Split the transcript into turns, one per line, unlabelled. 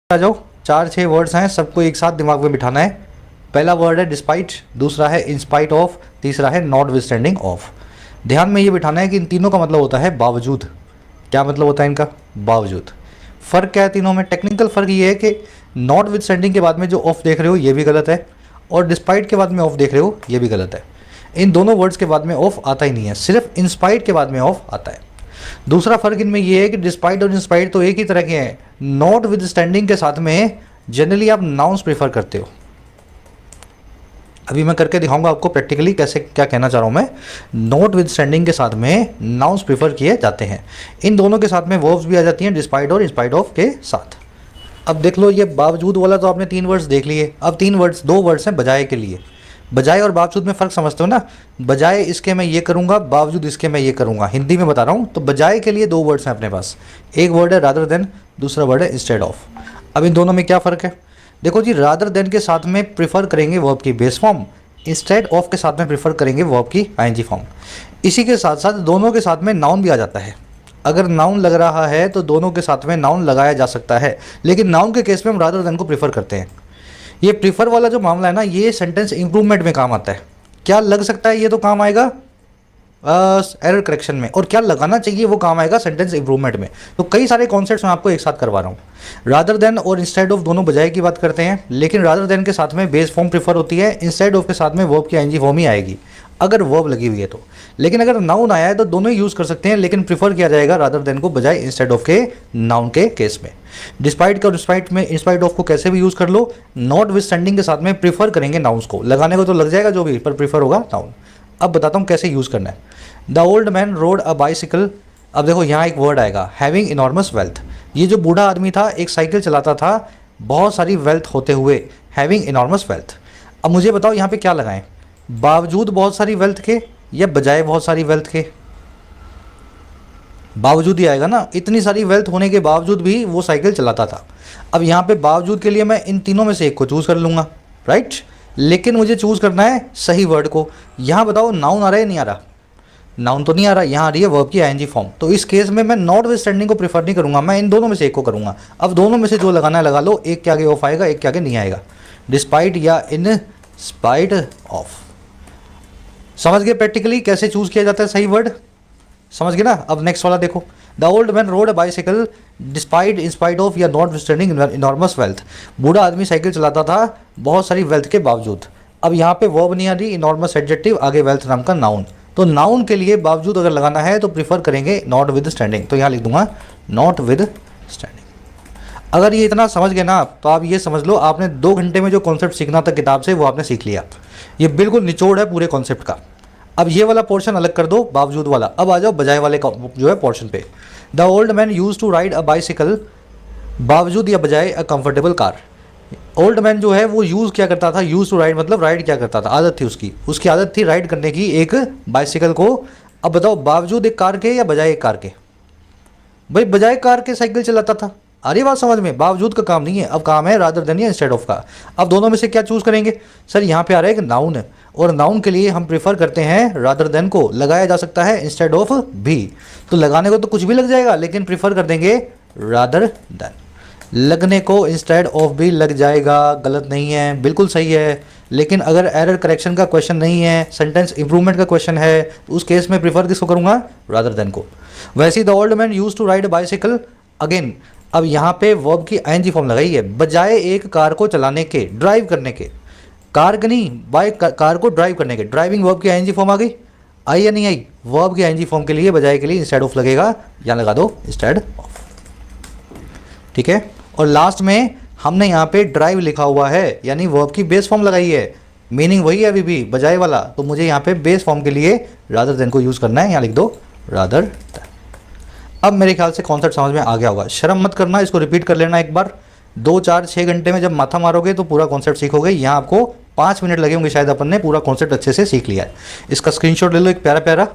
आ जाओ। 4-6 वर्ड्स हैं, सबको एक साथ दिमाग में बिठाना है। पहला वर्ड है डिस्पाइट, दूसरा है इंस्पाइट ऑफ, तीसरा है नॉट विथस्टैंडिंग ऑफ। ध्यान में ये बिठाना है कि इन तीनों का मतलब होता है बावजूद। क्या मतलब होता है इनका? बावजूद। फ़र्क क्या है तीनों में? टेक्निकल फ़र्क ये है कि नॉट विथस्टैंडिंग के बाद में जो ऑफ देख रहे हो ये भी गलत है, और डिस्पाइट के बाद में ऑफ देख रहे हो ये भी गलत है। इन दोनों वर्ड्स के बाद में ऑफ आता ही नहीं है, सिर्फ इंस्पाइट के बाद में ऑफ आता है। दूसरा फ़र्क इनमें ये है कि डिस्पाइट और इंस्पाइट तो एक ही तरह के हैं। नॉट विथस्टैंडिंग के साथ में जनरली आप नाउन्स प्रेफर करते हो। अभी मैं करके दिखाऊंगा आपको प्रैक्टिकली कैसे, क्या कहना चाह रहा हूँ मैं। नॉट विथस्टैंडिंग के साथ में नाउन्स प्रेफर किए जाते हैं। इन दोनों के साथ में वर्ब्स भी आ जाती हैं, डिस्पाइट और इंस्पाइट ऑफ के साथ। अब देख लो, ये बावजूद वाला तो आपने 3 वर्ड्स देख लिए। अब 2 वर्ड्स हैं बजाय के लिए। बजाय और बावजूद में फ़र्क समझते हो ना? बजाय इसके मैं ये करूँगा, बावजूद इसके मैं ये करूँगा। हिंदी में बता रहा हूँ। तो बजाय के लिए 2 वर्ड्स हैं अपने पास। एक वर्ड है रादर देन, दूसरा वर्ड है इंस्टेड ऑफ। अब इन दोनों में क्या फ़र्क है? देखो जी, रादर देन के साथ में प्रेफर करेंगे वर्ब की बेस फॉर्म, इंस्टेड ऑफ के साथ में प्रेफर करेंगे वर्ब की आईएनजी फॉर्म। इसी के साथ साथ दोनों के साथ में नाउन भी आ जाता है। अगर नाउन लग रहा है तो दोनों के साथ में नाउन लगाया जा सकता है, लेकिन नाउन के केस में हम रादर देन को प्रेफर करते हैं। ये प्रीफर वाला जो मामला है ना, ये सेंटेंस इंप्रूवमेंट में काम आता है। क्या लग सकता है? ये तो काम आएगा एरर करेक्शन में, और क्या लगाना चाहिए वो काम आएगा सेंटेंस इंप्रूवमेंट में। तो कई सारे कॉन्सेप्ट्स मैं आपको एक साथ करवा रहा हूँ। रादर देन और इंस्टेड ऑफ दोनों बजाय की बात करते हैं, लेकिन रादर देन के साथ में बेस फॉर्म प्रीफर होती है, इंस्टेड ऑफ के साथ में वर्ब की आईएनजी फॉर्म ही आएगी अगर वर्ब लगी हुई है तो। लेकिन अगर नाउन आया है तो दोनों ही यूज़ कर सकते हैं, लेकिन प्रीफर किया जाएगा रादर देन को बजाय इंस्टेड ऑफ के नाउन के केस में। डिस्पाइट का डिस्पाइट में इंस्पाइट ऑफ को कैसे भी यूज़ कर लो। नॉट विथस्टैंडिंग के साथ में प्रीफर करेंगे नाउन्स को। लगाने को तो लग जाएगा जो भी, पर प्रीफर होगा नाउन। अब बताता हूँ कैसे यूज़ करना है। The old main road a bicycle. अब देखो यहाँ एक वर्ड आएगा, हैविंग इनॉर्मस वेल्थ। ये जो बूढ़ा आदमी था एक साइकिल चलाता था बहुत सारी वेल्थ होते हुए, हैविंग इनॉर्मस वेल्थ। अब मुझे बताओ यहाँ पे क्या लगाएं? बावजूद बहुत सारी वेल्थ के या बजाय बहुत सारी वेल्थ के? बावजूद ही आएगा ना, इतनी सारी वेल्थ होने के बावजूद भी वो साइकिल चलाता था। अब यहाँ पे बावजूद के लिए मैं इन तीनों में से एक को चूज़ कर लूँगा, राइट? लेकिन मुझे चूज़ करना है सही वर्ड को। यहाँ बताओ नाउन आ रहा है नहीं आ रहा? नाउन तो नहीं आ रहा, यहाँ आ रही है वर्ब की आईएनजी फॉर्म। तो इस केस में मैं नॉट विथस्टैंडिंग को प्रेफर नहीं करूँगा, मैं इन दोनों में से एक को करूँगा। अब दोनों में से जो लगाना है लगा लो, एक के आगे ऑफ आएगा, एक के आगे नहीं आएगा। डिस्पाइट या इन स्पाइट ऑफ। समझ गए प्रैक्टिकली कैसे चूज़ किया जाता है सही वर्ड? समझ गए ना? अब नेक्स्ट वाला देखो। The old main road a bicycle despite in spite of या नॉट विथस्टैंडिंग इनॉर्मस वेल्थ। बूढ़ा आदमी साइकिल चलाता था बहुत सारी वेल्थ के बावजूद। अब यहाँ पे वर्ब नहीं आ रही, इनॉर्मस एडजेक्टिव, आगे वेल्थ नाम का नाउन। तो नाउन के लिए बावजूद अगर लगाना है तो प्रीफर करेंगे नॉट विद स्टैंडिंग। तो यहाँ लिख दूंगा नॉट विद स्टैंडिंग। अगर ये इतना समझ गए ना, तो आप ये समझ लो आपने 2 घंटे में जो कॉन्सेप्ट सीखना था किताब से वो आपने सीख लिया। ये बिल्कुल निचोड़ है पूरे कॉन्सेप्ट का। अब ये वाला पोर्शन अलग कर दो, बावजूद वाला। अब आ जाओ बजाय वाले का जो है पोर्शन पे। The old man use to ride a bicycle, बावजूद या बजाय a comfortable car. Old man जो है वो यूज़ क्या करता था? यूज़ टू राइड मतलब राइड क्या करता था, आदत थी उसकी आदत थी राइड करने की एक बाइसिकल को। अब बताओ बावजूद एक कार के या बजाय एक कार के? भाई बजाय कार के साइकिल चलाता था। अरे बात समझ में, बावजूद का काम नहीं है, अब काम है रादर देन या इंस्टेड ऑफ का। अब दोनों में से क्या चूज़ करेंगे? सर यहाँ पे आ रहा है एक नाउन है, और नाउन के लिए हम प्रेफर करते हैं रादर देन को। लगाया जा सकता है इंस्टेड ऑफ भी, तो लगाने को तो कुछ भी लग जाएगा, लेकिन प्रेफर कर देंगे रादर देन। लगने को इंस्टेड ऑफ भी लग जाएगा, गलत नहीं है, बिल्कुल सही है। लेकिन अगर एरर करेक्शन का क्वेश्चन नहीं है, सेंटेंस इंप्रूवमेंट का क्वेश्चन है, तो उस केस में प्रीफर किसको करूँगा? रादर देन को। वैसे ही the old man use to ride bicycle, again अब यहाँ पे वर्ब की आईएनजी फॉर्म लगाई है, बजाय एक कार को चलाने के, ड्राइव करने के। कार का नहीं, बाइक कार को ड्राइव करने के। ड्राइविंग वर्ब की आईएनजी फॉर्म आ गई, आई या नहीं आई? वर्ब की आईएनजी फॉर्म के लिए बजाय के लिए इंस्टेड ऑफ लगेगा, यहाँ लगा दो इंस्टेड ऑफ, ठीक है। और लास्ट में हमने यहाँ पे ड्राइव लिखा हुआ है, यानी वर्ब की बेस फॉर्म लगाई है, मीनिंग वही है अभी भी, बजाय वाला। तो मुझे यहाँ पे बेस फॉर्म के लिए रादर देन को यूज़ करना है, यहाँ लिख दो रादर देन। अब मेरे ख्याल से कॉन्सेप्ट समझ में आ गया होगा। शर्म मत करना, इसको रिपीट कर लेना एक बार। 2, 4, 6 घंटे में जब माथा मारोगे तो पूरा कॉन्सेप्ट सीखोगे। यहाँ आपको 5 मिनट लगे होंगे शायद, अपन ने पूरा कॉन्सेप्ट अच्छे से सीख लिया है। इसका स्क्रीनशॉट ले लो एक प्यारा प्यारा।